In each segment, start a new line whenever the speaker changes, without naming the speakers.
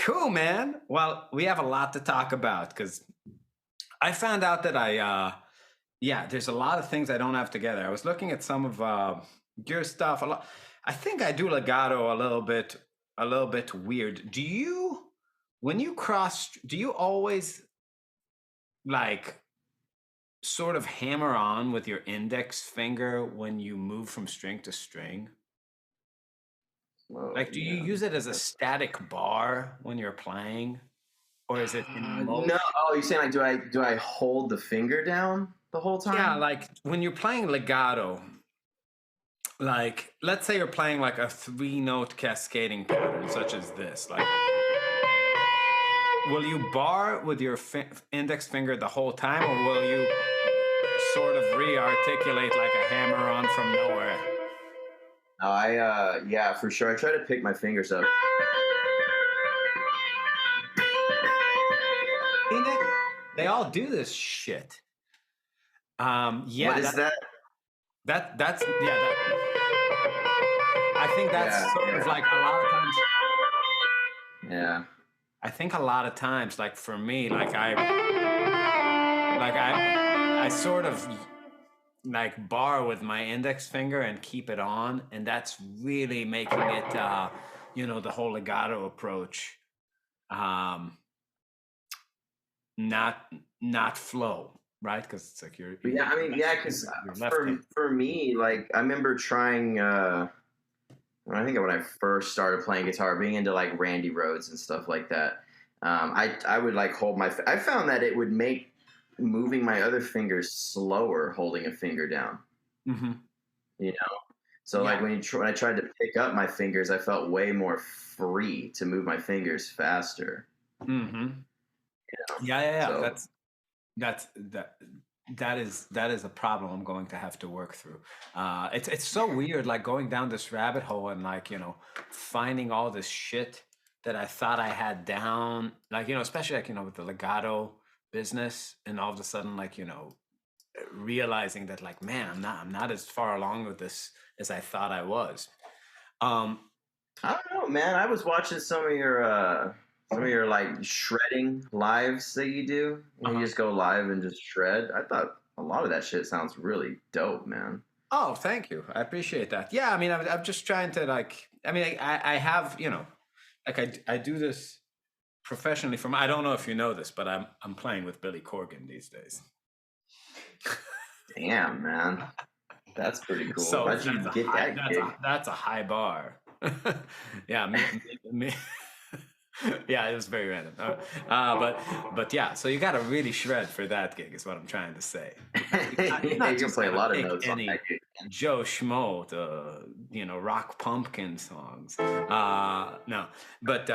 Cool, man. Well, we have a lot to talk about because I found out that there's a lot of things I don't have together. I was looking at some of your stuff. I think I do legato a little bit weird. When you cross, do you always like sort of hammer on with your index finger when you move from string to string?
Whoa,
Like, do you use it as a static bar when you're playing, or is it in motion?
no. Oh, you're saying like, do I hold the finger down the whole time?
Yeah, like when you're playing legato, like let's say you're playing like a 3-note cascading pattern, such as this. Like, will you bar with your index finger the whole time, or will you sort of re-articulate like a hammer-on from nowhere?
No, yeah, for sure. I try to pick my fingers up.
They all do this shit. Yeah.
What is that?
That's yeah. I think that's sort of like a lot of times.
Yeah.
I think a lot of times, like for me, like I sort of like bar with my index finger and keep it on, and that's really making it, the whole legato approach, not flow, right? Because it's like you're
Yeah, I mean, yeah, because for me, like I remember trying. I think when I first started playing guitar, being into like Randy Rhoads and stuff like that, I would like hold my. I found that it would make moving my other fingers slower, holding a finger down.
Mm-hmm.
You know, so like when I tried to pick up my fingers, I felt way more free to move my fingers faster.
Mm-hmm. Yeah. So, that is a problem I'm going to have to work through. It's so weird, like going down this rabbit hole and like, finding all this shit that I thought I had down, like, especially like, with the legato business, and all of a sudden, like, realizing that like, man, I'm not as far along with this as I thought I was.
I don't know, man. I was watching some of your like shredding lives that you do. You just go live and just shred. I thought a lot of that shit sounds really dope, man.
Oh, thank you. I appreciate that. Yeah, I mean, I'm just trying to like. I mean, I have, like I do this professionally. I don't know if you know this, but I'm playing with Billy Corgan these days.
Damn, man, that's pretty cool.
So
how'd you get that gig?
That's a high bar. Yeah, me. Yeah, it was very random. But yeah, so you got to really shred for that gig, is what I'm trying to say.
You can play a lot of notes on that gig.
Joe Schmo, rock pumpkin songs. No, but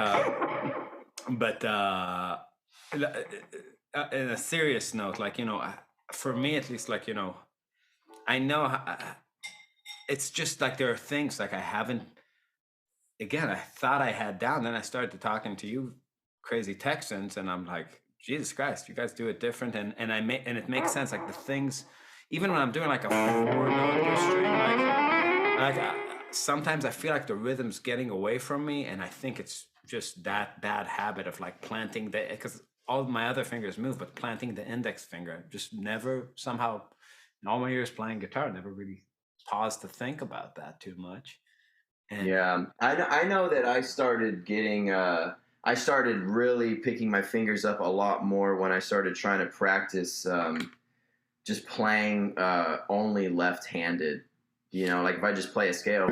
in a serious note, like, for me at least, like, I know it's just like there are things like I haven't. Again, I thought I had down. Then I started talking to you, crazy Texans, and I'm like, Jesus Christ, you guys do it different, and it makes sense. Like the things, even when I'm doing like a 4-note string, sometimes I feel like the rhythm's getting away from me, and I think it's just that bad habit of like planting because all of my other fingers move, but planting the index finger just never somehow. In all my years playing guitar, never really paused to think about that too much.
And yeah, I know that I started getting, I started really picking my fingers up a lot more when I started trying to practice just playing only left-handed. Like if I just play a scale.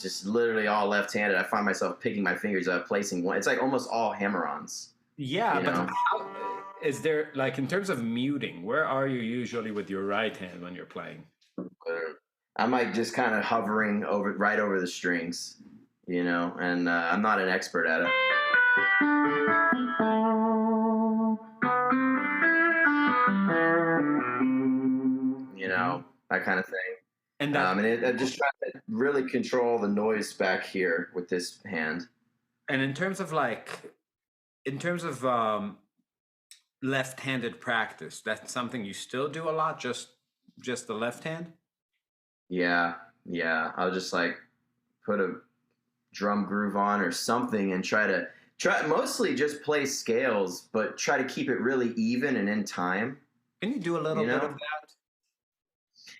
Just literally all left-handed. I find myself picking my fingers up, placing one. It's like almost all hammer-ons.
Yeah, but how is there, like, in terms of muting, where are you usually with your right hand when you're playing?
I'm like just kind of hovering right over the strings, and I'm not an expert at it. That kind of thing. And I just try to really control the noise back here with this hand.
And in terms of left-handed practice, that's something you still do a lot, just just the left hand?
Yeah. I'll just like put a drum groove on or something and try mostly just play scales, but try to keep it really even and in time.
Can you do a little bit of that?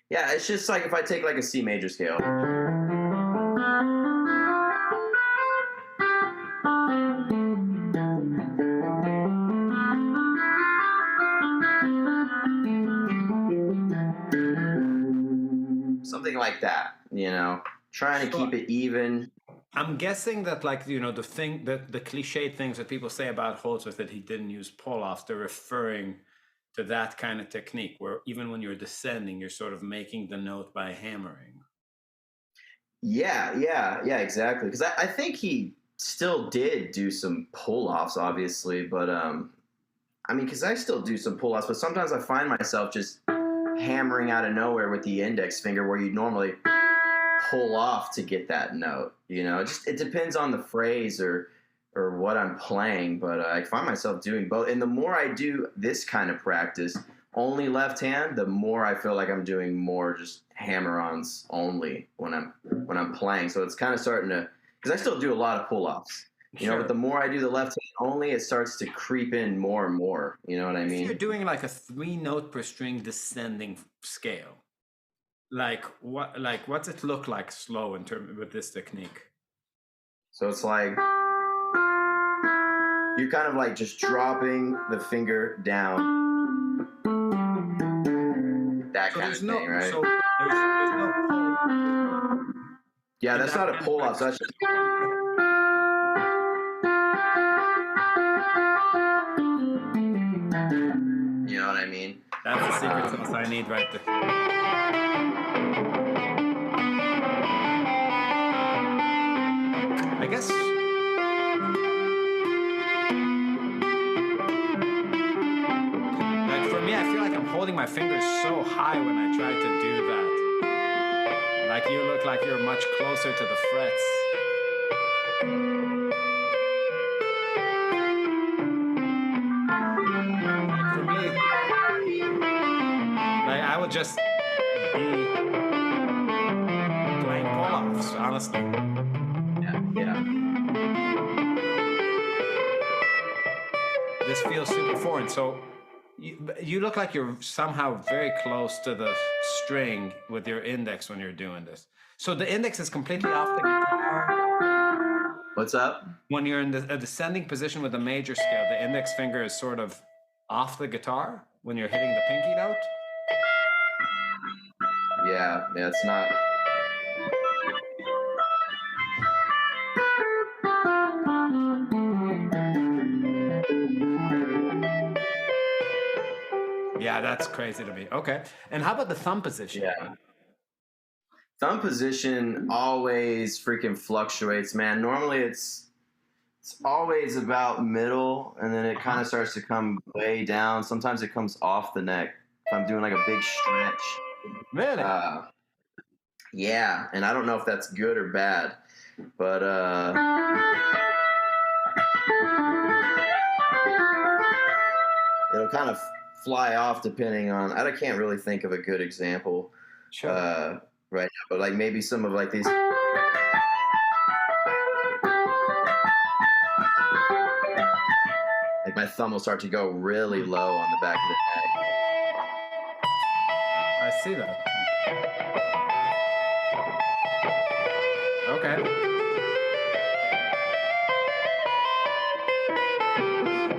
Yeah, it's just like if I take like a C major scale. Something like that, you know, trying to keep it even.
I'm guessing that, like, you know, the cliched things that people say about Holdsworth that he didn't use pull-offs, they're referring to that kind of technique where even when you're descending, you're sort of making the note by hammering.
Yeah, exactly. Because I think he still did do some pull-offs, obviously, but I mean, because I still do some pull-offs, but sometimes I find myself just hammering out of nowhere with the index finger where you normally pull off to get that note. You know, it depends on the phrase or what I'm playing, but I find myself doing both. And the more I do this kind of practice, only left hand, the more I feel like I'm doing more just hammer-ons only when I'm playing. So it's kind of starting to, because I still do a lot of pull-offs. You know, but the more I do the left hand only, it starts to creep in more and more. You know what I mean?
If you're doing like a 3-note per string descending scale, what's it look like slow in terms with this technique?
So it's like you're kind of like just dropping the finger down, that kind of thing, right?
So there's no pull.
Yeah, that's not a pull off. So that's just. You know what I mean?
That's the secret sauce I need right there. I guess. Like for me, I feel like I'm holding my fingers so high when I try to do that. Like you look like you're much closer to the frets. I would just be playing pull-offs, honestly.
Yeah.
This feels super foreign. So you look like you're somehow very close to the string with your index when you're doing this. So the index is completely off the guitar.
What's up?
When you're in a descending position with the major scale, the index finger is sort of off the guitar when you're hitting the pinky note.
Yeah, it's not.
Yeah, that's crazy to me. Okay. And how about the thumb position?
Yeah. Thumb position always freaking fluctuates, man. Normally it's always about middle, and then it kind of starts to come way down. Sometimes it comes off the neck if I'm doing like a big stretch.
Really?
Yeah, and I don't know if that's good or bad, but it'll kind of fly off depending on. I can't really think of a good example right now, but like maybe some of like these. Like my thumb will start to go really low on the back of the neck.
I see that. Okay.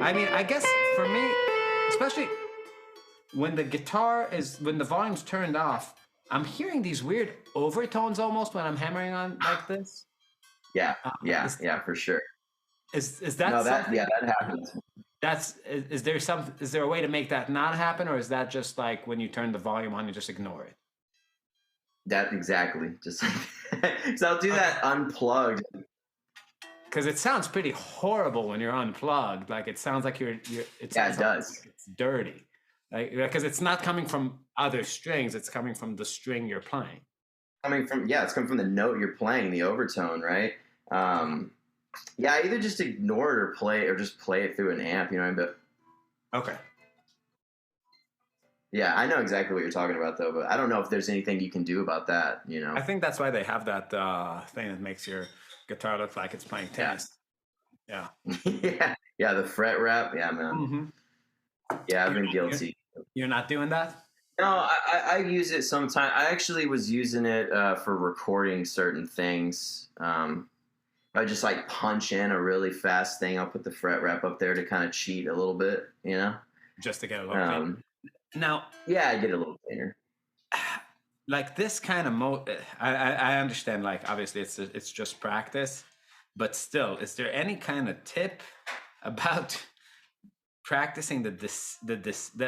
I mean, I guess for me, especially when the volume's turned off, I'm hearing these weird overtones almost when I'm hammering on like this.
Yeah, for sure.
Is that
no, that happens.
Is there a way to make that not happen, or is that just like when you turn the volume on, you just ignore it?
That exactly. Just so I'll do that unplugged.
Because it sounds pretty horrible when you're unplugged. Like it sounds like it does. Like it's dirty. Like because it's not coming from other strings, it's coming from the string you're playing.
It's coming from the note you're playing, the overtone, right? Yeah, either just ignore it or just play it through an amp, you know what I mean?
Okay.
Yeah, I know exactly what you're talking about, though, but I don't know if there's anything you can do about that, you know?
I think that's why they have that thing that makes your guitar look like it's playing tennis. Yeah.
Yeah, the fret wrap. Yeah, man.
Mm-hmm.
Yeah, I've been guilty.
You're not doing that?
No, I use it sometimes. I actually was using it for recording certain things. I just like punch in a really fast thing. I'll put the fret wrap up there to kind of cheat a little bit, you know?
Just to get a little cleaner. Now,
yeah, I get a little cleaner.
Like this kind of I understand. Like obviously, it's just practice, but still, is there any kind of tip about practicing the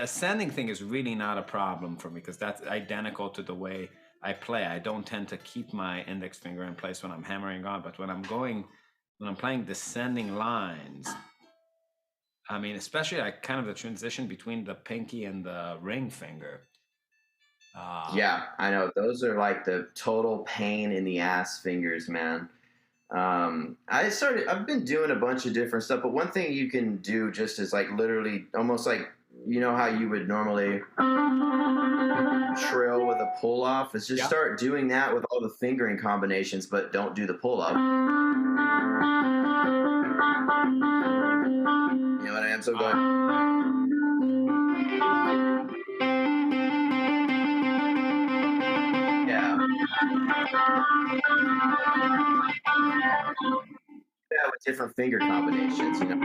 ascending thing? Is really not a problem for me because that's identical to the way I play. I don't tend to keep my index finger in place when I'm hammering on, but when I'm playing descending lines, I mean, especially like kind of the transition between the pinky and the ring finger.
Yeah, I know. Those are like the total pain in the ass fingers, man. I've been doing a bunch of different stuff, but one thing you can do just is like literally almost like, you know how you would normally trill with a pull off, is just start doing that with all the fingering combinations, but don't do the pull up. You know what I am? So going. Yeah, with different finger combinations, you know.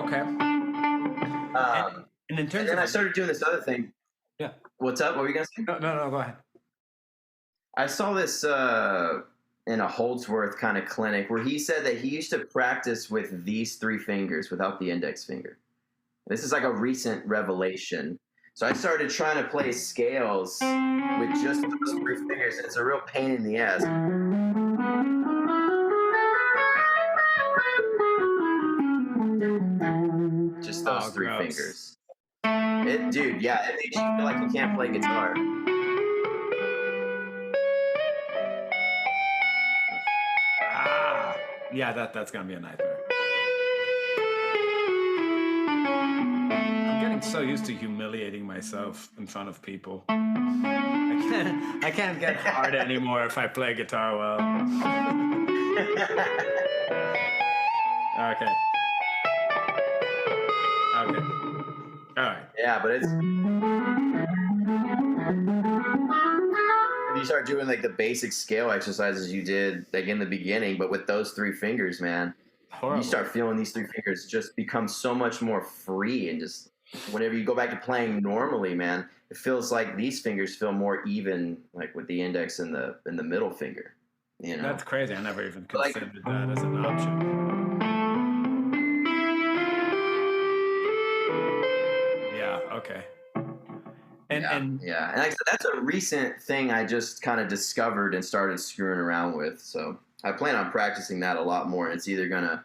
Okay.
And in terms of, I started doing this other thing.
Yeah.
What's up? What were you gonna say?
No, go ahead.
I saw this in a Holdsworth kind of clinic where he said that he used to practice with these three fingers without the index finger. This is like a recent revelation. So I started trying to play scales with just those three fingers. It's a real pain in the ass. Just those three fingers. Dude, yeah, it makes you feel like you can't play guitar.
Yeah, that's gonna be a nightmare. I'm getting so used to humiliating myself in front of people. I can't get hard anymore if I play guitar well. Okay. All right.
Yeah, but it's. You start doing like the basic scale exercises you did like in the beginning, but with those three fingers, man, horrible. You start feeling these three fingers just become so much more free, and just whenever you go back to playing normally, man, it feels like these fingers feel more even, like with the index and the middle finger. You know,
that's crazy. I never even considered that as an option. Yeah. Okay. And
like I said, that's a recent thing I just kind of discovered and started screwing around with. So I plan on practicing that a lot more. It's either gonna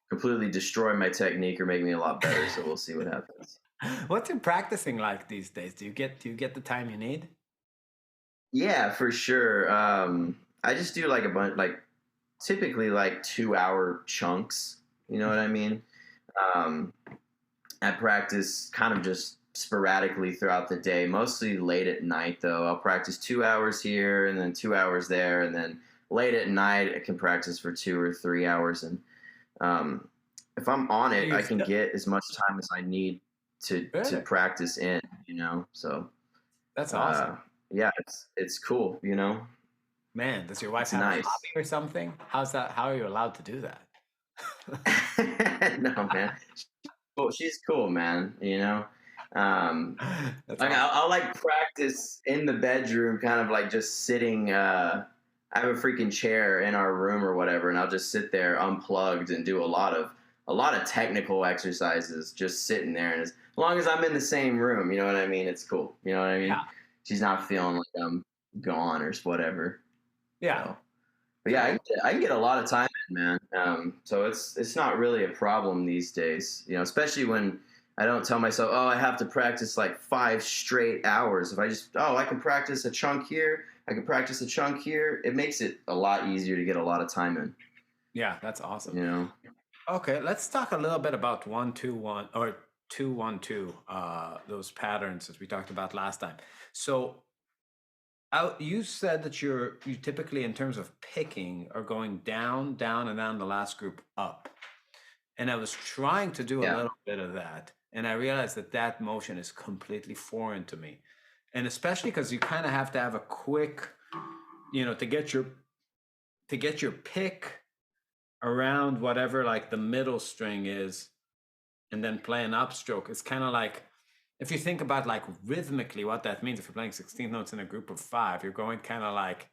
completely destroy my technique or make me a lot better. So we'll see what happens.
What's your practicing like these days? Do you get the time you need?
Yeah, for sure. I just do like a bunch, like typically like 2-hour chunks. You know what I mean? I practice kind of just sporadically throughout the day, mostly late at night though. I'll practice 2 hours here and then 2 hours there, and then late at night I can practice for 2 or 3 hours. And if I'm on it, I can get as much time as I need to practice in, you know. So
that's awesome.
Yeah, it's cool, you know.
Man, does your wife have a hobby or something? How's that? How are you allowed to do that?
No, man. Well, she's cool, man, you know. Like I'll like practice in the bedroom, kind of like just sitting. I have a freaking chair in our room or whatever, and I'll just sit there unplugged and do a lot of technical exercises, just sitting there. And as long as I'm in the same room, you know what I mean, it's cool. You know what I mean? Yeah. She's not feeling like I'm gone or whatever.
Yeah.
So, but yeah, I can get a lot of time in, man. So it's not really a problem these days, you know, especially when I don't tell myself, oh, I have to practice like 5 straight hours. If I just, I can practice a chunk here, I could practice a chunk here. It makes it a lot easier to get a lot of time in.
Yeah, that's awesome.
You know.
Okay, let's talk a little bit about 1-2-1 or 2-1-2. Those patterns as we talked about last time. So, you said that you typically, in terms of picking, are going down, down, and then the last group up. And I was trying to do a little bit of that, and I realized that motion is completely foreign to me, and especially because you kind of have to have a quick, to get your pick around whatever like the middle string is, and then play an upstroke. It's kind of like, if you think about like rhythmically what that means, if you're playing 16th notes in a group of 5, you're going kind of like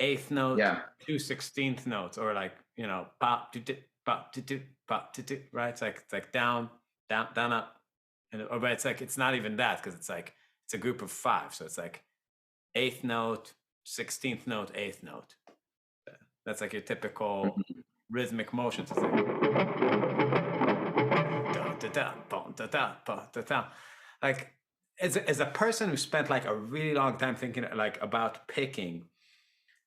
8th note, 2 16th notes, or like, pop, pop, pop, right? It's like down, down, down, up. But it's like, it's not even that, because it's like, it's a group of 5. So it's like 8th note, 16th note, 8th note. That's like your typical rhythmic motions. It's like, like as a person who spent like a really long time thinking like about picking,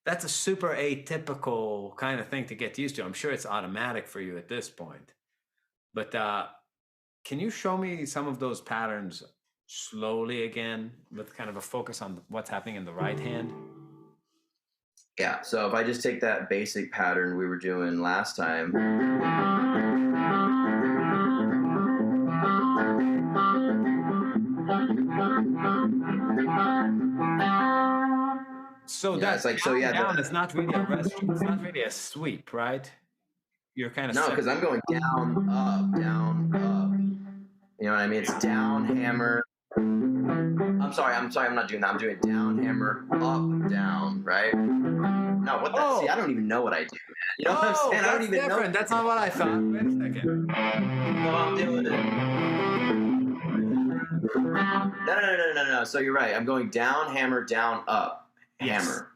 that's a super atypical kind of thing to get used to. I'm sure it's automatic for you at this point, but can you show me some of those patterns slowly again, with kind of a focus on what's happening in the right hand?
Yeah, so if I just take that basic pattern we were doing last time.
So that's like, so down is not really a rest, it's not really a sweep, right? You're kind of
because I'm going down, up, down, up. You know what I mean? It's down, hammer. I'm sorry, I'm not doing that. I'm doing down, hammer, up, down, right? No, what the? See, I don't even know what I do, man. You know what I'm saying? I don't even know.
That's not what I thought. Wait a second.
No, I'm doing it. No. So you're right. I'm going down, hammer, down, up, hammer.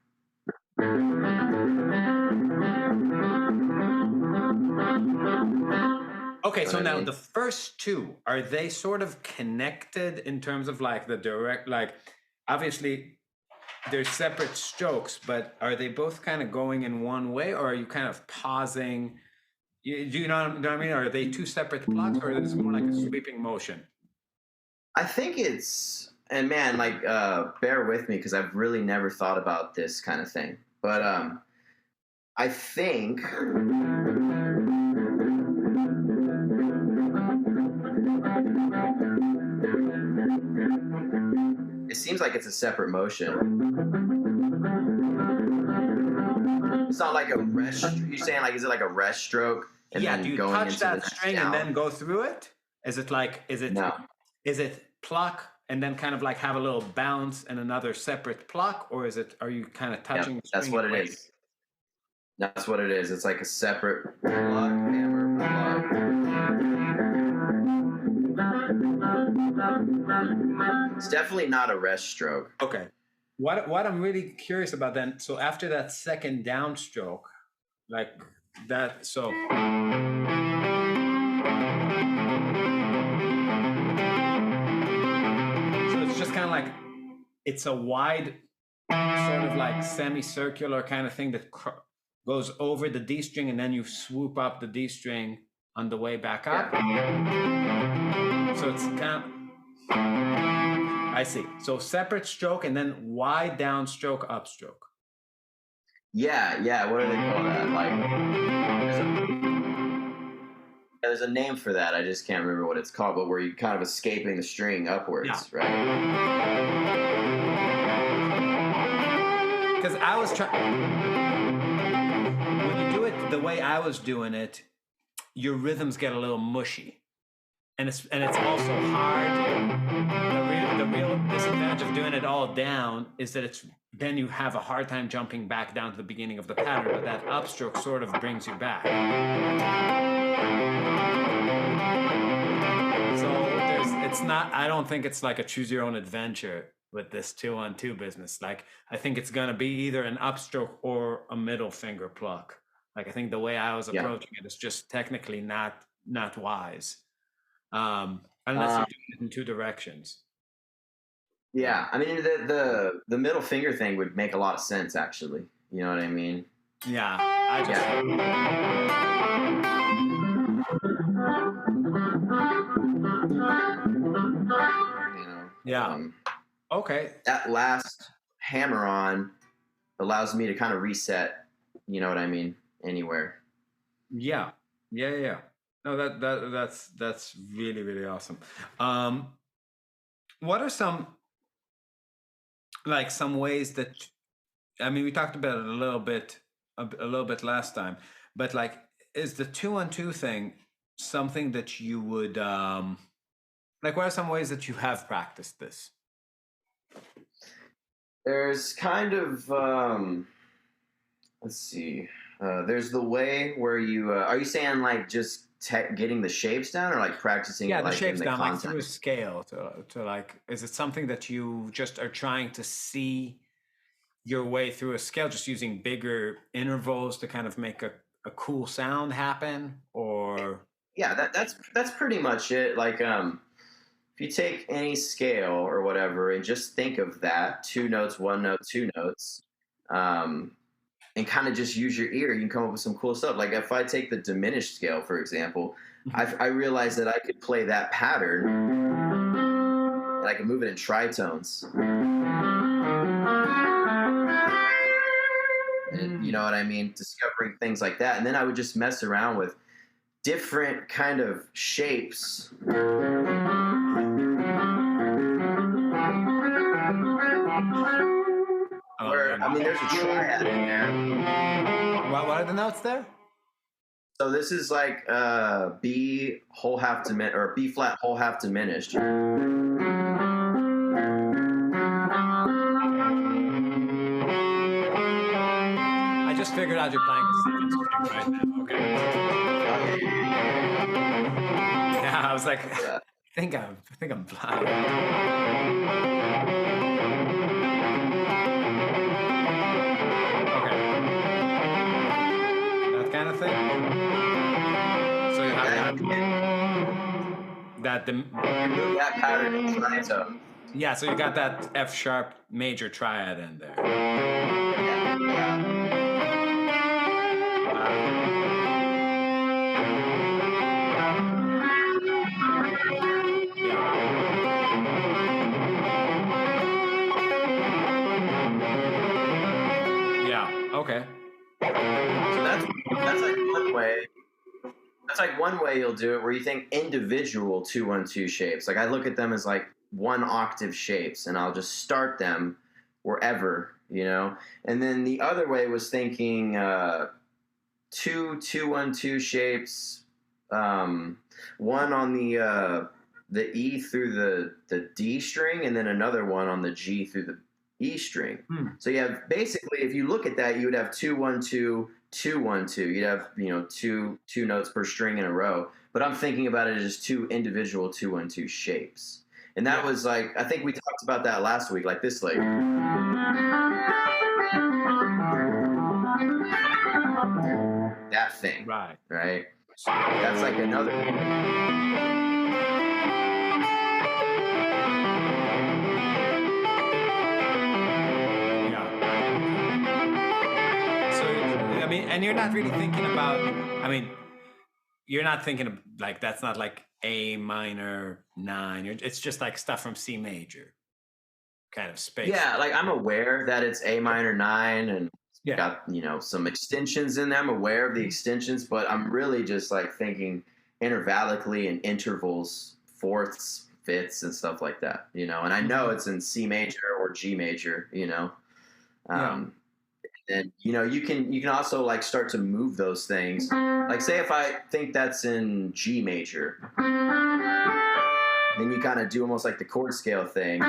Okay, so now the first two, are they sort of connected in terms of like the direct, like obviously they're separate strokes, but are they both kind of going in one way, or are you kind of pausing? Do you know what I mean? Are they two separate blocks, or is it more like a sweeping motion?
I think it's, and man, like, bear with me because I've really never thought about this kind of thing. But I think it seems like it's a separate motion. It's not like a rest. You're saying like, is it like a rest stroke?
And then do you touch that string and then go through it? Is it like, is it pluck and then kind of like have a little bounce and another separate pluck, or are you kind of touching the string?
That's what it is. That's what it is. It's like a separate pluck, hammer, pluck. It's definitely not a rest stroke.
Okay. What I'm really curious about then, so after that second downstroke, like that, so it's just kind of like, it's a wide sort of like semicircular kind of thing that goes over the D string, and then you swoop up the D string on the way back up. So it's kind of, I see. So separate stroke and then wide downstroke, upstroke.
Yeah. What do they call that? Like, there's a name for that. I just can't remember what it's called, but where you're kind of escaping the string upwards, right?
Because I was trying, when you do it the way I was doing it, your rhythms get a little mushy. And it's also hard. The real disadvantage of doing it all down is that then you have a hard time jumping back down to the beginning of the pattern, but that upstroke sort of brings you back. So it's not, I don't think it's like a choose your own adventure with this 2-on-2 business. Like, I think it's gonna be either an upstroke or a middle finger pluck. Like, I think the way I was approaching it is just technically not wise. Unless you're doing it in two directions.
Yeah, I mean the middle finger thing would make a lot of sense actually. You know what I mean?
Yeah, I just. Yeah. Okay.
That last hammer-on allows me to kind of reset. You know what I mean? Anywhere.
Yeah. No, that's really, really awesome. What are some ways that, I mean, we talked about it a little bit last time, but like, is the 2-on-2 thing something that you would like? What are some ways that you have practiced this?
There's kind of let's see. There's the way where you are you saying like just getting the shapes down, or like practicing?
Yeah,
like,
the shapes down,
content?
like through a scale to like. Is it something that you just are trying to see your way through a scale, just using bigger intervals to kind of make a cool sound happen? Or
yeah, that's pretty much it. Like if you take any scale or whatever and just think of that 2 notes, 1 note, 2 notes, and kind of just use your ear, you can come up with some cool stuff. Like if I take the diminished scale, for example, I realized that I could play that pattern and I can move it in tritones. And you know what I mean? Discovering things like that. And then I would just mess around with different kind of shapes. Where, I mean, there's a triad in there.
What are the notes there?
So this is like B whole half diminished, or B flat whole half diminished.
I just figured out you're playing the second string right now. Okay. Yeah, I was like, I think I'm blind. Kind of thing. So you have that
pattern in tritone.
Yeah, so you got that F sharp major triad in there. Yeah. Okay.
So that's like one way. That's like one way you'll do it, where you think individual 2-1-2 shapes. Like I look at them as like 1 octave shapes, and I'll just start them wherever, you know. And then the other way was thinking 2 2-1-2 shapes, one on the E through the D string, and then another one on the G through the E string. So you have basically, if you look at that, you would have 2-1-2. 2-1-2. You'd have, you know, two notes per string in a row. But I'm thinking about it as 2 individual 2-1-2 shapes. And that was like, I think we talked about that last week, like this, like that thing.
Right.
That's like another.
And you're not really thinking about, I mean, you're not thinking of, like, that's not like A minor 9. It's just like stuff from C major kind of space.
Yeah, like I'm aware that it's A minor 9 and got, you know, some extensions in there. I'm aware of the extensions, but I'm really just like thinking intervallically in intervals, fourths, fifths, and stuff like that, you know. And I know it's in C major or G major, you know. And you know, you can also like start to move those things. Like say if I think that's in G major, then you kind of do almost like the chord scale thing.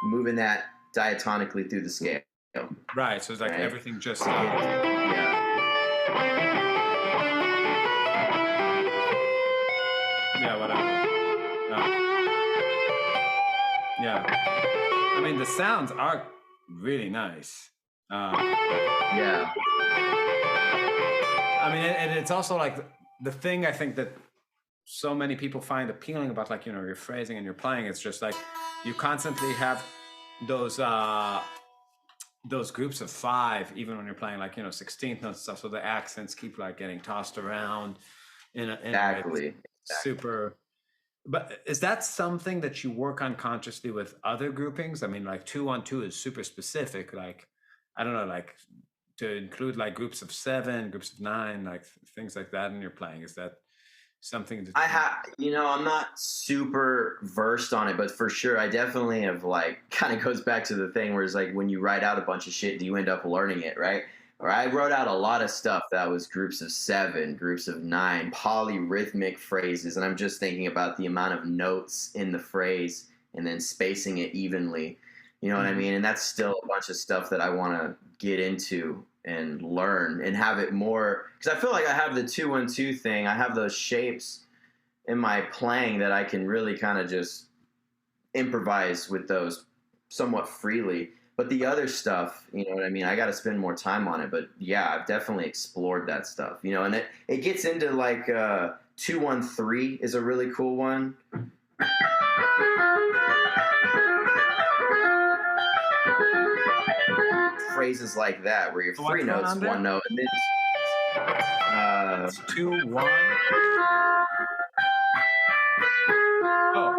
Moving that diatonically through the scale.
Right. So it's like everything just I mean, the sounds are really nice. I mean, and it's also like the thing I think that so many people find appealing about, like, you know, your phrasing and your playing. It's just like you constantly have those groups of 5, even when you're playing, like, you know, 16th notes and stuff. So the accents keep like getting tossed around
Exactly.
Super. But is that something that you work on consciously with other groupings? I mean, like 2-1-2 is super specific. Like, I don't know, like to include like groups of 7, groups of 9, like things like that in your playing. Is that something that
I have, you know, I'm not super versed on it, but for sure, I definitely have, like, kind of goes back to the thing where it's like when you write out a bunch of shit, do you end up learning it, right? Or I wrote out a lot of stuff that was groups of 7, groups of 9, polyrhythmic phrases, and I'm just thinking about the amount of notes in the phrase and then spacing it evenly. You know what I mean? And that's still a bunch of stuff that I want to get into and learn and have it more, because I feel like I have the 2-1-2 thing. I have those shapes in my playing that I can really kind of just improvise with those somewhat freely. But the other stuff, you know what I mean? I got to spend more time on it. But yeah, I've definitely explored that stuff, you know, and it gets into like 2-1-3 is a really cool one. Phrases like that where you have 3 notes, 1 note, and then
it's 2-1. Oh.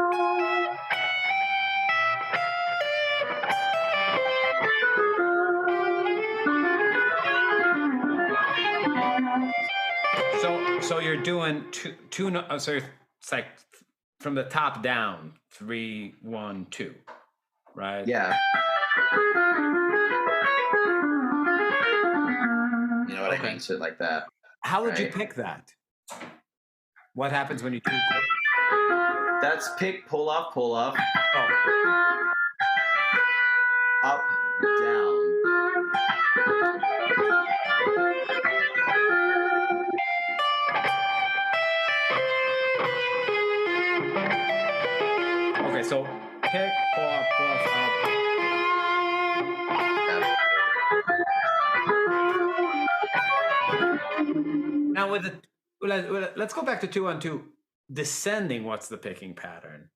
So you're doing two. So it's like from the top down, 3-1-2, right?
Yeah. You know what I mean? Shit like that.
How would you pick that? What happens when you do?
That's pick, pull off, pull off.
Oh.
Up, down.
Okay, so pick, pull off, up. Now with the, let's go back to 2-1-2. Descending, what's the picking pattern?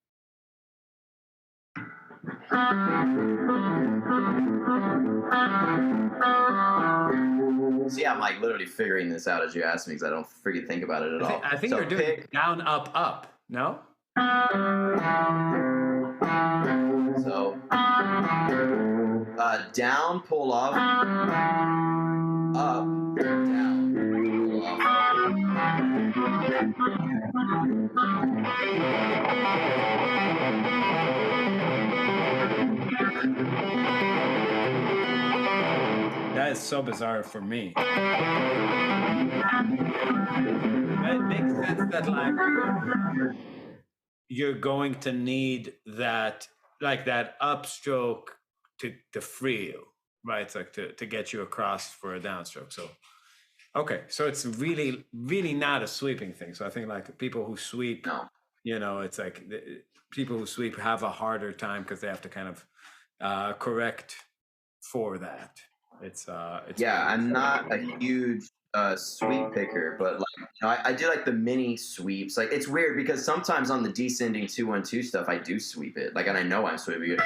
See, I'm like literally figuring this out as you ask me because I don't freaking think about it at all.
I think you're doing down, up, up. No?
So, down, pull off, up, down, pull off.
That is so bizarre for me. It makes sense that like you're going to need that, like that upstroke to free you, right? It's like to get you across for a downstroke. So okay, so it's really, really not a sweeping thing. So I think like people who sweep, you know, it's like people who sweep have a harder time because they have to kind of correct for that. It's
yeah, I'm not a huge sweep picker, but like, you know, I do like the mini sweeps. Like it's weird because sometimes on the descending 2-1-2 stuff, I do sweep it. Like, and I know I'm sweeping it.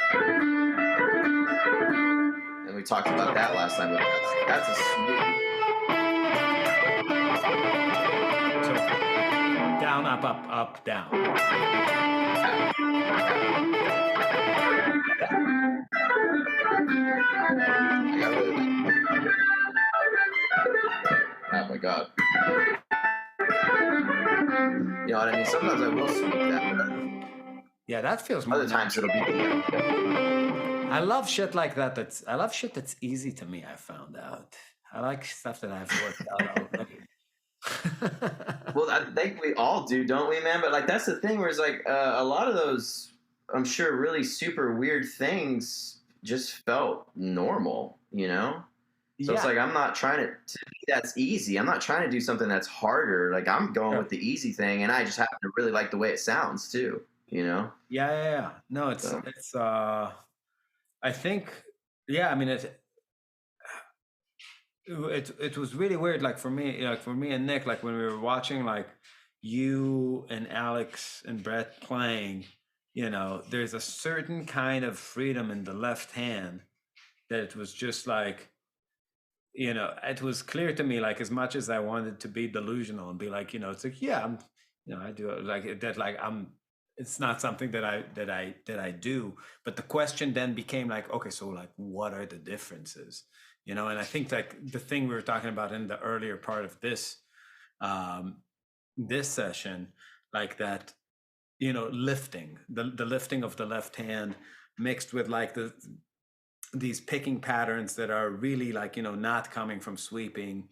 And we talked about that last time, but that's a sweep.
So down, up, up, up, down.
Oh my god. You know what I mean? Sometimes I will sweep that.
Yeah, that feels more.
Other times it'll be.
I love shit like that. I love shit that's easy to me. I found out. I like stuff that I've worked out already.
Well, I think we all do, don't we, man? But like that's the thing where it's like a lot of those, I'm sure, really super weird things just felt normal, you know? So it's like I'm not trying to that's easy. I'm not trying to do something that's harder. Like I'm going with the easy thing, and I just happen to really like the way it sounds too, you know?
Yeah. No, it's I think, yeah, I mean, it was really weird. Like for me and Nick, like when we were watching like you and Alex and Brett playing, there's a certain kind of freedom in the left hand that it was just like, it was clear to me, like as much as I wanted to be delusional and be like, it's like, yeah, I'm, I do it like that, like it's not something that I do. But the question then became like, okay, so like, what are the differences? And I think like the thing we were talking about in the earlier part of this, this session, like that, lifting, the lifting of the left hand mixed with like these picking patterns that are really like, not coming from sweeping,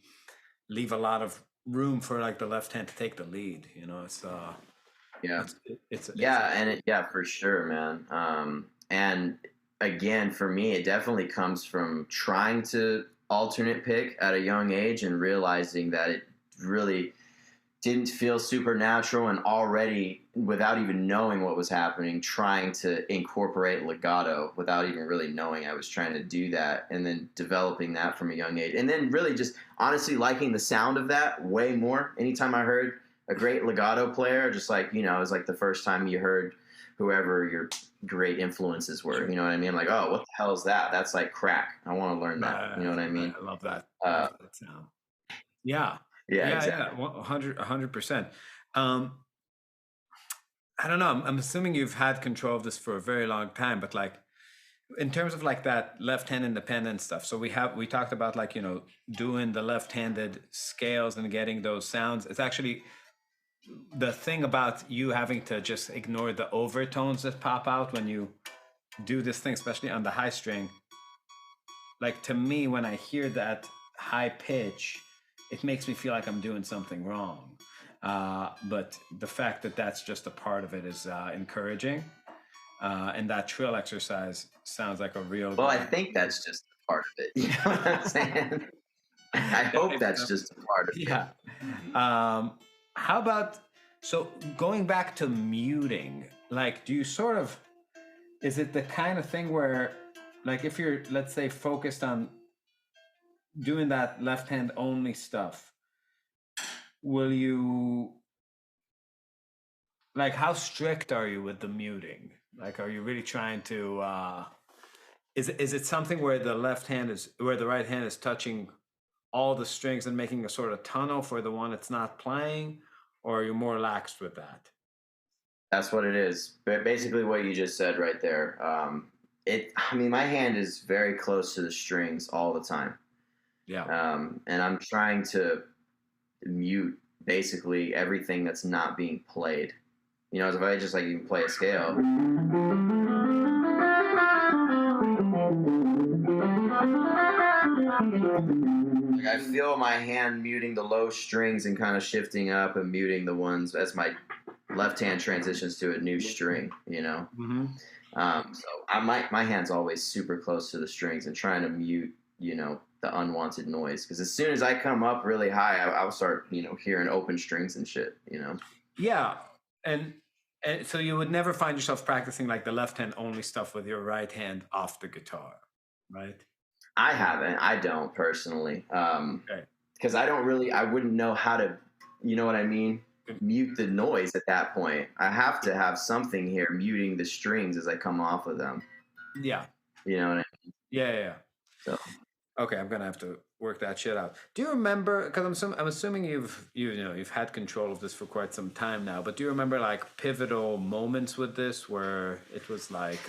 leave a lot of room for like the left hand to take the lead. It's
yeah, yeah, for sure, man. And again, for me, it definitely comes from trying to alternate pick at a young age and realizing that it really didn't feel supernatural, and already, without even knowing what was happening, trying to incorporate legato without even really knowing I was trying to do that, and then developing that from a young age. And then really just honestly liking the sound of that way more. Anytime I heard a great legato player, just like, it was like the first time you heard whoever your great influences were. You know what I mean? I'm like, oh, what the hell is that? That's like crack. I want to learn that. You know what I mean?
I love that. Sound. Yeah.
Yeah, exactly.
100%. I don't know. I'm assuming you've had control of this for a very long time, but like in terms of like that left hand independent stuff. So we talked about like, doing the left-handed scales and getting those sounds. It's actually the thing about you having to just ignore the overtones that pop out when you do this thing, especially on the high string. Like to me, when I hear that high pitch, it makes me feel like I'm doing something wrong. But the fact that that's just a part of it is encouraging. And that trill exercise sounds like a real...
Well, I think that's just a part of it. You know what I'm saying? I hope that's just a part of it.
Yeah. How about, so going back to muting, like, do you sort of, is it the kind of thing where, like, if you're, let's say, focused on doing that left hand only stuff, will you, like, how strict are you with the muting? Like, are you really trying to, is it something where the right hand is touching all the strings and making a sort of tunnel for the one it's not playing, or are you more laxed with that?
That's what it is. But basically what you just said right there. My hand is very close to the strings all the time.
Yeah.
And I'm trying to mute basically everything that's not being played. If I just like even play a scale. Like I feel my hand muting the low strings and kind of shifting up and muting the ones as my left hand transitions to a new string,
Mm-hmm.
So my hand's always super close to the strings and trying to mute, the unwanted noise. Because as soon as I come up really high, I'll start, hearing open strings and shit,
Yeah. And so you would never find yourself practicing like the left hand only stuff with your right hand off the guitar, right?
I haven't. I don't personally. Because I wouldn't know how to, you know what I mean? Mute the noise at that point. I have to have something here muting the strings as I come off of them.
Yeah.
You know what I mean?
Yeah.
So.
Okay, I'm gonna have to work that shit out. Do you remember? Because I'm assuming you've had control of this for quite some time now. But do you remember like pivotal moments with this where it was like,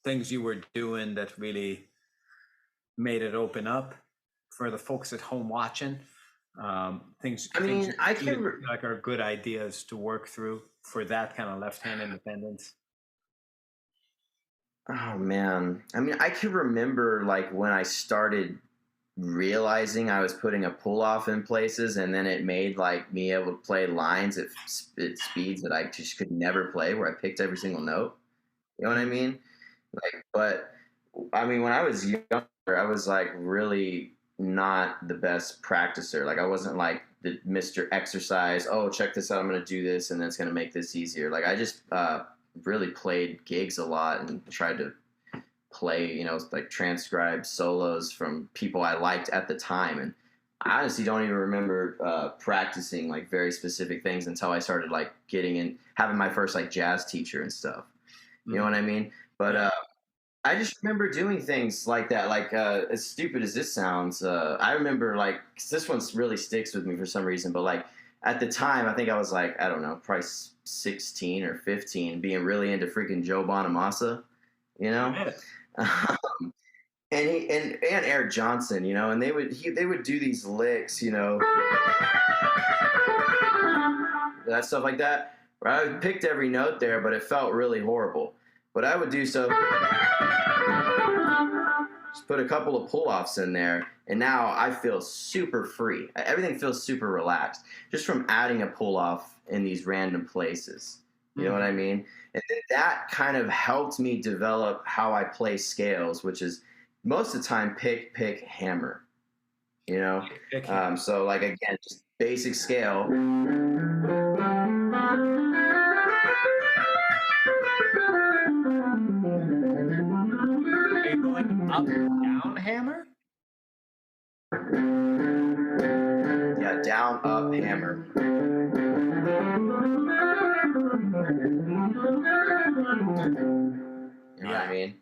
things you were doing that really made it open up for the folks at home watching? Things
I can
like are good ideas to work through for that kind of left hand independence.
Oh man, I can remember like when I started realizing I was putting a pull off in places, and then it made like me able to play lines at speeds that I just could never play, where I picked every single note. You know what I mean? Like, but when I was younger, I was like really not the best practicer. Like I wasn't like the Mr. Exercise. Oh, check this out. I'm going to do this, and then it's going to make this easier. Like I just really played gigs a lot and tried to play, you know, like transcribe solos from people I liked at the time. And I honestly don't even remember practicing like very specific things until I started like getting in, having my first like jazz teacher and stuff. You know what I mean? But I just remember doing things like that. Like as stupid as this sounds, I remember like 'cause this one really sticks with me for some reason. But like at the time, I think I was like, I don't know, probably 16 or 15, being really into freaking Joe Bonamassa, you know. And Eric Johnson, you know, and they would do these licks, you know, that stuff like that. Where I picked every note there, but it felt really horrible. But I would do so, just put a couple of pull-offs in there, and now I feel super free. Everything feels super relaxed just from adding a pull-off in these random places. You know what I mean? And that kind of helped me develop how I play scales, which is most of the time pick, hammer, you know? So like, again, just basic scale.
Are you going up and down hammer?
Yeah, down, up, hammer. You know what I mean?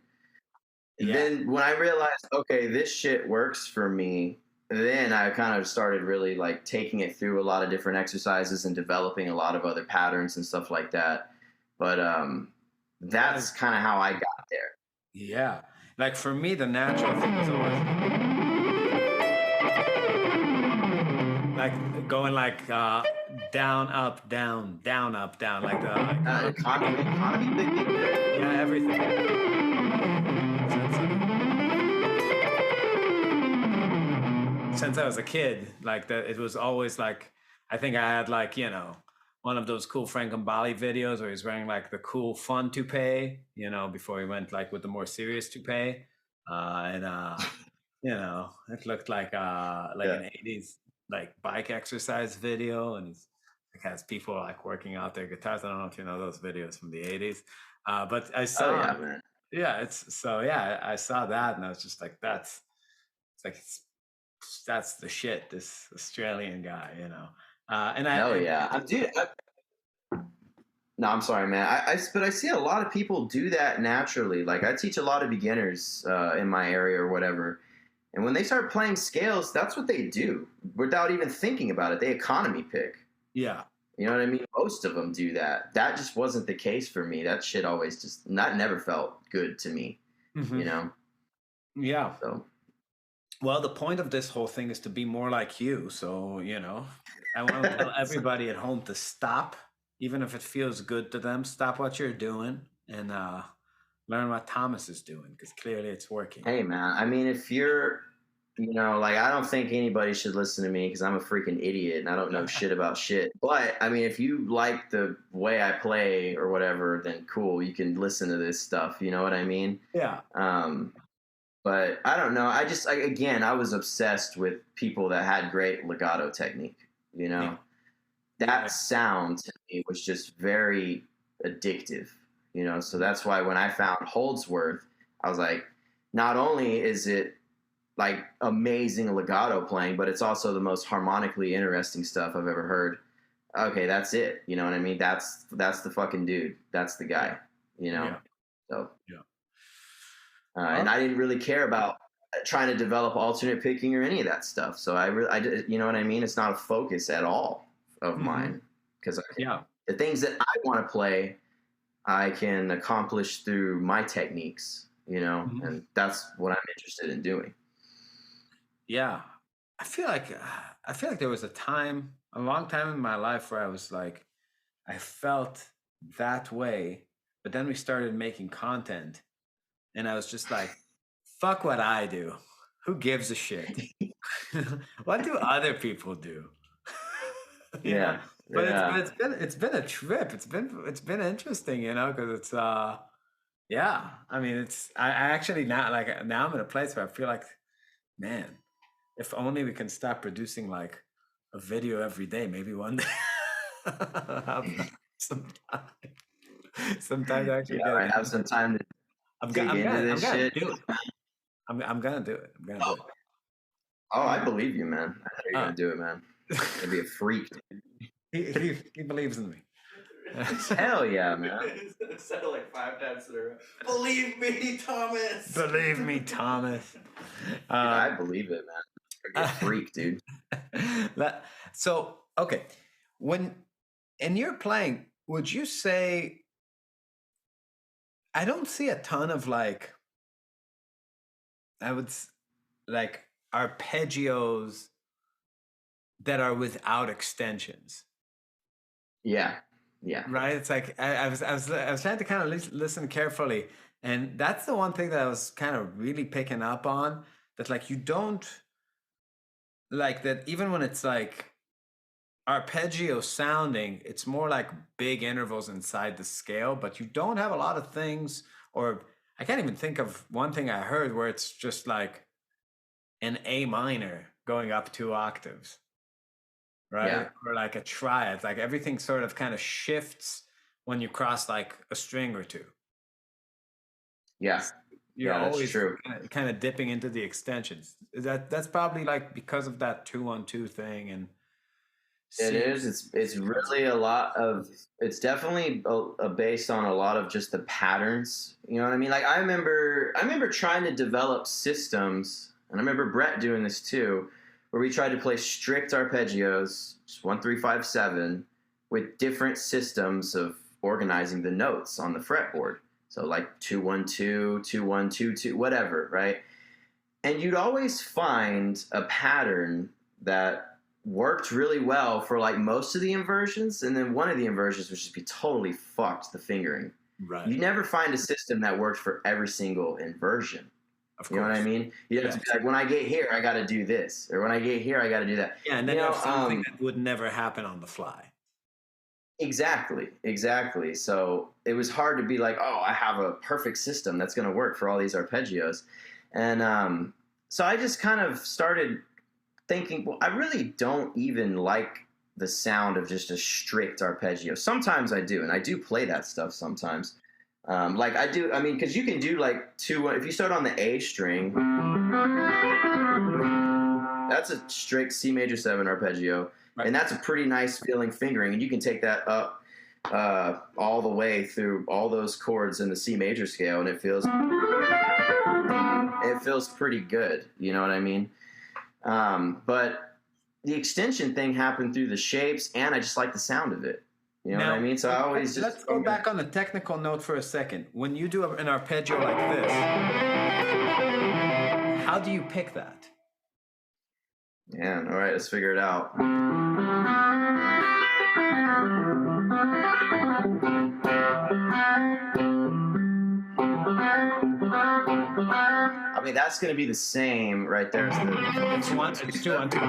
Yeah. Then when I realized, okay, this shit works for me, then I kind of started really like taking it through a lot of different exercises and developing a lot of other patterns and stuff like that. But that's kind of how I got there.
Yeah. Like for me, the natural thing was always like going like down, up, down, down, up, down, like the
economy, big.
Yeah, everything. Since I was a kid, like that, it was always like, I think I had like, you know, one of those cool Frank Mbali videos where he's wearing like the cool fun toupee, you know, before he went like with the more serious toupee. You know, it looked like an 80s like bike exercise video, and he's like has people like working out their guitars. I don't know if you know those videos from the 80s. But I saw I saw that and I was just like, that's the shit, this Australian guy, you know.
No, I'm sorry, man. But I see a lot of people do that naturally. Like I teach a lot of beginners in my area or whatever, and when they start playing scales, that's what they do without even thinking about it. They economy pick.
Yeah.
You know what I mean? Most of them do that. That just wasn't the case for me. That shit never felt good to me. You know?
Yeah.
So.
Well, the point of this whole thing is to be more like you. So, you know, I want to tell everybody at home to stop, even if it feels good to them, stop what you're doing and learn what Thomas is doing, because clearly it's working.
Hey, man. I mean, if you're, you know, like, I don't think anybody should listen to me because I'm a freaking idiot and I don't know shit about shit. But, I mean, if you like the way I play or whatever, then cool, you can listen to this stuff. You know what I mean?
Yeah.
But I don't know. I was obsessed with people that had great legato technique, you know? Yeah. That sound to me was just very addictive, you know? So that's why when I found Holdsworth, I was like, not only is it like amazing legato playing, but it's also the most harmonically interesting stuff I've ever heard. Okay, that's it. You know what I mean? That's the fucking dude. That's the guy, you know?
Yeah.
So.
Yeah.
And I didn't really care about trying to develop alternate picking or any of that stuff. So you know what I mean? It's not a focus at all of mine, because the things that I want to play, I can accomplish through my techniques, you know, and that's what I'm interested in doing.
Yeah. I feel like there was a long time in my life where I was like, I felt that way, but then we started making content. And I was just like, fuck what I do. Who gives a shit? What do other people do?
Yeah.
But it's been a trip. It's been interesting, you know, because it's I mean, I actually now I'm in a place where I feel like, man, if only we can stop producing like a video every day, maybe one day. Sometimes actually
I have some time to
I'm
dig
gonna,
into this shit.
do it. I'm gonna do it. I'm gonna do it.
Oh, I believe you, man. I know you're gonna do it, man. You're gonna be a freak.
He believes in me.
Hell yeah, man.
Said it like 5 times in a row. Believe me, Thomas.
Believe me, Thomas.
I believe it, man. You're a freak, dude.
So, okay, and you're playing, would you say? I don't see a ton of like. I would like arpeggios that are without extensions.
Yeah.
Right. It's like I was trying to kind of listen carefully, and that's the one thing that I was kind of really picking up on. That like you don't like that even when it's like arpeggio sounding, it's more like big intervals inside the scale, but you don't have a lot of things, or I can't even think of one thing I heard where it's just like an A minor going up 2 octaves, right?
Yeah.
Or like a triad. Like everything sort of kind of shifts when you cross like a string or two.
Yeah.
You're always
true.
Kind of dipping into the extensions. That's probably like because of that 2-on-2 thing. And
it is. It's really a lot of. It's definitely based on a lot of just the patterns. You know what I mean? Like I remember trying to develop systems, and I remember Brett doing this too, where we tried to play strict arpeggios, just 1, 3, 5, 7, with different systems of organizing the notes on the fretboard. So like 2, 1, 2, 2, 1, 2, 2, whatever, right? And you'd always find a pattern that worked really well for like most of the inversions, and then one of the inversions would just be totally fucked, the fingering.
Right.
You never find a system that worked for every single inversion.
Of course.
You know what I mean? You have to be like, when I get here, I got to do this, or when I get here, I got to do that.
Yeah, and then you have something that would never happen on the fly.
Exactly. So it was hard to be like, oh, I have a perfect system that's going to work for all these arpeggios. And so I just kind of started thinking, well, I really don't even like the sound of just a strict arpeggio. Sometimes I do, and I do play that stuff sometimes. Like I do, I mean, because you can do like 2, if you start on the A string, that's a strict C major 7 arpeggio. Right. And that's a pretty nice feeling fingering, and you can take that up all the way through all those chords in the C major scale, and it feels pretty good. You know what I mean? But the extension thing happened through the shapes, and I just like the sound of it. You know what I mean? So I always just...
Let's go back on the technical note for a second. When you do an arpeggio like this, how do you pick that?
Yeah, all right, let's figure it out. I mean, that's going to be the same right there.
It's 1, it's 2 on 2.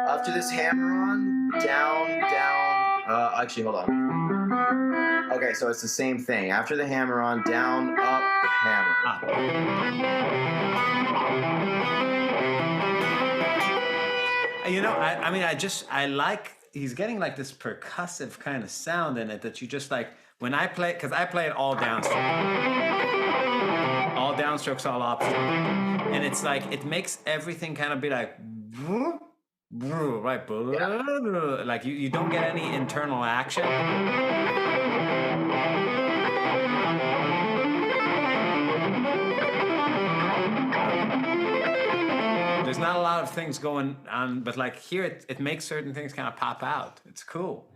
After this hammer-on, down. Actually, hold on. Okay, so it's the same thing. After the hammer-on, down, up, hammer.
You know, I mean, I like, he's getting like this percussive kind of sound in it that you just like, when I play, because I play it all downstroke. All downstrokes, all upstroke. And it's like, it makes everything kind of be like, right, like you don't get any internal action. There's not a lot of things going on, but like here, it makes certain things kind of pop out. It's cool.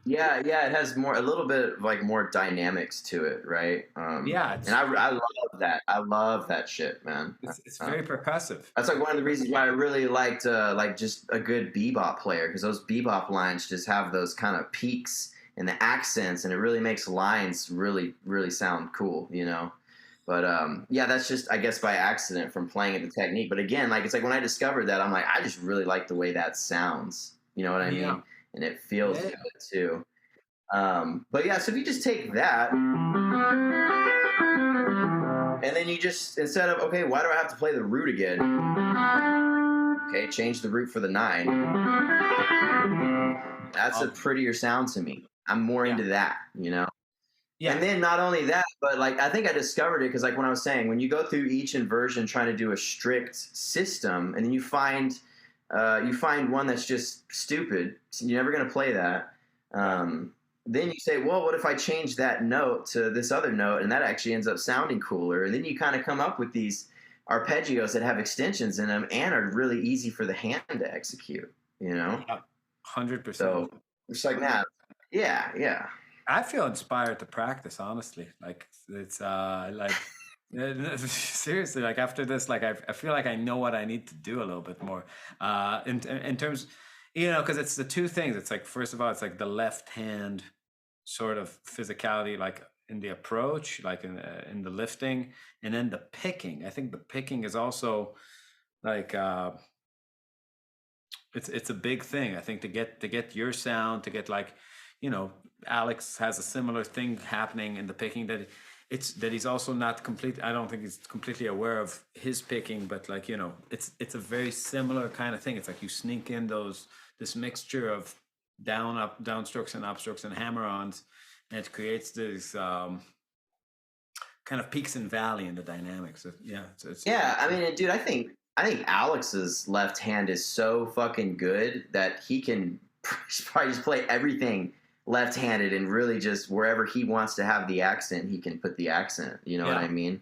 Yeah, it has a little bit like more dynamics to it, right?
Yeah,
and I love that. I love that shit, man.
It's very percussive.
That's like one of the reasons why I really liked like just a good bebop player, because those bebop lines just have those kind of peaks and the accents, and it really makes lines really, really sound cool, you know. But yeah, that's just, I guess, by accident from playing at the technique. But again, like it's like when I discovered that, I'm like, I just really like the way that sounds. You know what I mean? And it feels good too. But yeah, so if you just take that, and then you just, instead of, okay, why do I have to play the root again? Okay, change the root for the 9. That's a prettier sound to me. I'm more into that, you know?
Yeah.
And then not only that, but like I think I discovered it because like when I was saying, when you go through each inversion trying to do a strict system, and then you find one that's just stupid, so you're never gonna play that. Then you say, well, what if I change that note to this other note, and that actually ends up sounding cooler? And then you kind of come up with these arpeggios that have extensions in them and are really easy for the hand to execute. You know,
100%.
So it's like that. Yeah.
I feel inspired to practice, honestly. Like it's like seriously, like after this, like I feel like I know what I need to do a little bit more. In terms, you know, because it's the two things. It's like, first of all, it's like the left hand sort of physicality, like in the approach, like in the lifting, and then the picking. I think the picking is also like it's a big thing. I think to get your sound, to get like, you know, Alex has a similar thing happening in the picking, that he's also not complete. I don't think he's completely aware of his picking, but like, you know, it's a very similar kind of thing. It's like you sneak in this mixture of downstrokes and upstrokes and hammer-ons, and it creates this kind of peaks and valley in the dynamics.
I mean, dude, I think Alex's left hand is so fucking good that he can probably just play everything left-handed, and really just wherever he wants to have the accent, he can put the accent. You know what I mean?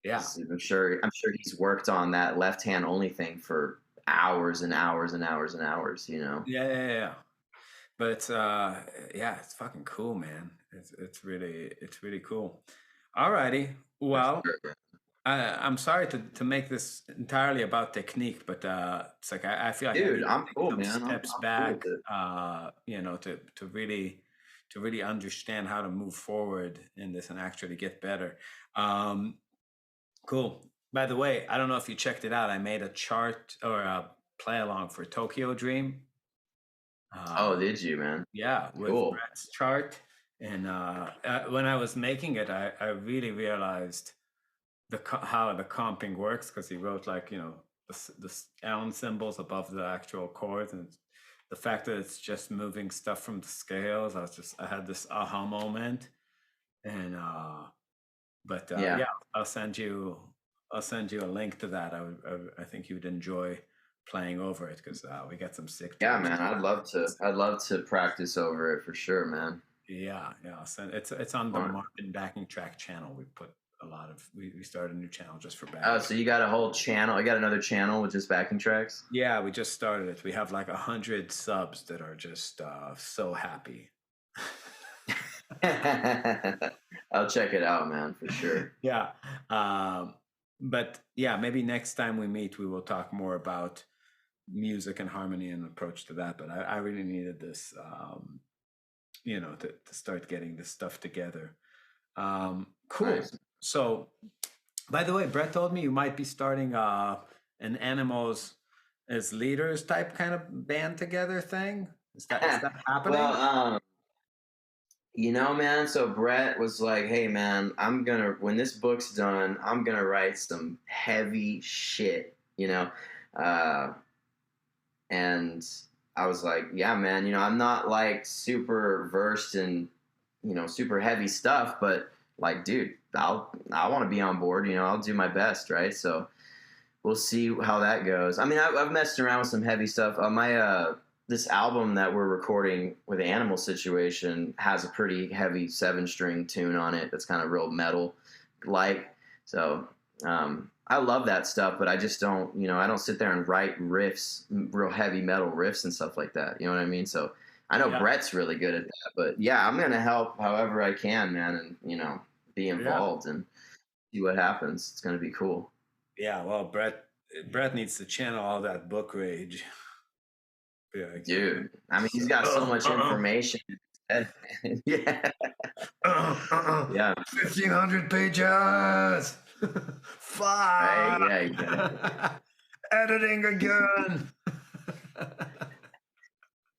Yeah.
I'm sure he's worked on that left hand only thing for hours and hours and hours and hours. You know?
Yeah. But it's it's fucking cool, man. It's really cool. Alrighty. Well, I'm sorry to make this entirely about technique, but it's like I feel like,
dude, I'm cool, man.
Steps back, you know, to really understand how to move forward in this and actually get better. Cool. By the way, I don't know if you checked it out. I made a chart or a play along for Tokyo Dream.
Oh, did you, man?
Yeah, with Brett's chart. And when I was making it, I really realized how the comping works, because he wrote, like, you know, the Allen symbols above the actual chords, and the fact that it's just moving stuff from the scales. I had this aha moment, and I'll send you a link to that. I think you would enjoy playing over it, because we got some sick.
Yeah, man, I'd love to practice over it for sure, man.
Yeah. It's on the Martin backing track channel. We put a lot of we started a new channel just for backing.
Oh, so you got a whole channel? You got another channel with just backing tracks?
Yeah, we just started it. We have like 100 subs that are just so happy.
I'll check it out, man, for sure.
Yeah. But yeah, maybe next time we meet, we will talk more about music and harmony and approach to that. But I really needed this, you know, to start getting this stuff together. Cool. Nice. So, by the way, Brett told me you might be starting an Animals as Leaders type kind of band together thing. Is that happening?
Well, you know, man, so Brett was like, hey, man, when this book's done, I'm going to write some heavy shit, you know? And I was like, yeah, man, you know, I'm not like super versed in, you know, super heavy stuff, but like, dude, I want to be on board, you know, I'll do my best, right? So we'll see how that goes. I mean, I've messed around with some heavy stuff. This album that we're recording with the Animal Situation has a pretty heavy 7-string tune on it that's kind of real metal-like. So I love that stuff, but I just don't, you know, I don't sit there and write riffs, real heavy metal riffs and stuff like that. You know what I mean? So I know Brett's really good at that, but yeah, I'm going to help however I can, man, and, you know, be involved and see what happens. It's going to be cool.
Yeah, well, Brett needs to channel all that book rage.
Yeah, dude, I mean, he's got so much information. Yeah.
1,500 pages. Fuck.
Right, yeah.
Editing again.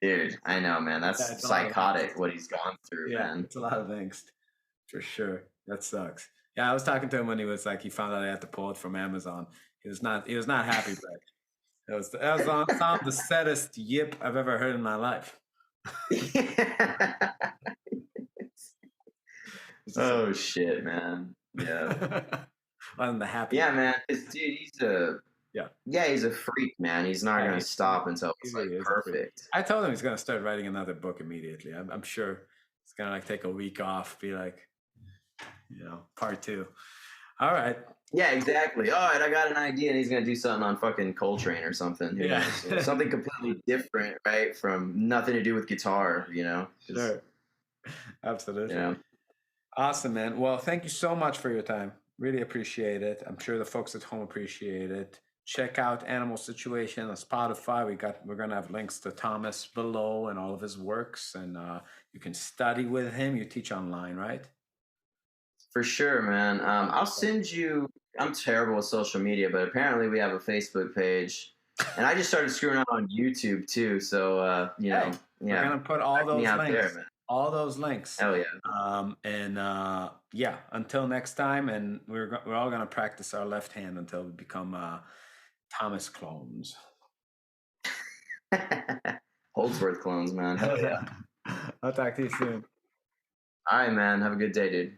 Dude, I know, man. That's psychotic what he's gone through, man.
It's a lot of angst, for sure. That sucks. Yeah, I was talking to him when he was like, he found out I had to pull it from Amazon. He was not happy, but that was the saddest yip I've ever heard in my life.
Oh shit, man. Yeah.
I'm the happy.
Yeah, man. Dude, he's a he's a freak, man. He's not gonna stop until it's like perfect.
I told him he's gonna start writing another book immediately. I'm sure he's gonna like take a week off, be like, part 2. All right.
Yeah, exactly. All right, I got an idea, and he's gonna do something on fucking Coltrane or something. Who knows? Something completely different, right? From nothing to do with guitar,
Sure. Absolutely.
Yeah.
Awesome, man. Well, thank you so much for your time. Really appreciate it. I'm sure the folks at home appreciate it. Check out Animal Situation on Spotify. We're gonna have links to Thomas below and all of his works, and you can study with him. You teach online, right?
For sure, man. I'll send you. I'm terrible with social media, but apparently we have a Facebook page, and I just started screwing up on YouTube too. So we're
gonna put all those links.
There, man.
All those links.
Hell yeah.
Until next time, and we're all gonna practice our left hand until we become Thomas clones.
Holdsworth clones, man. Hell yeah.
I'll talk to you soon.
All right, man. Have a good day, dude.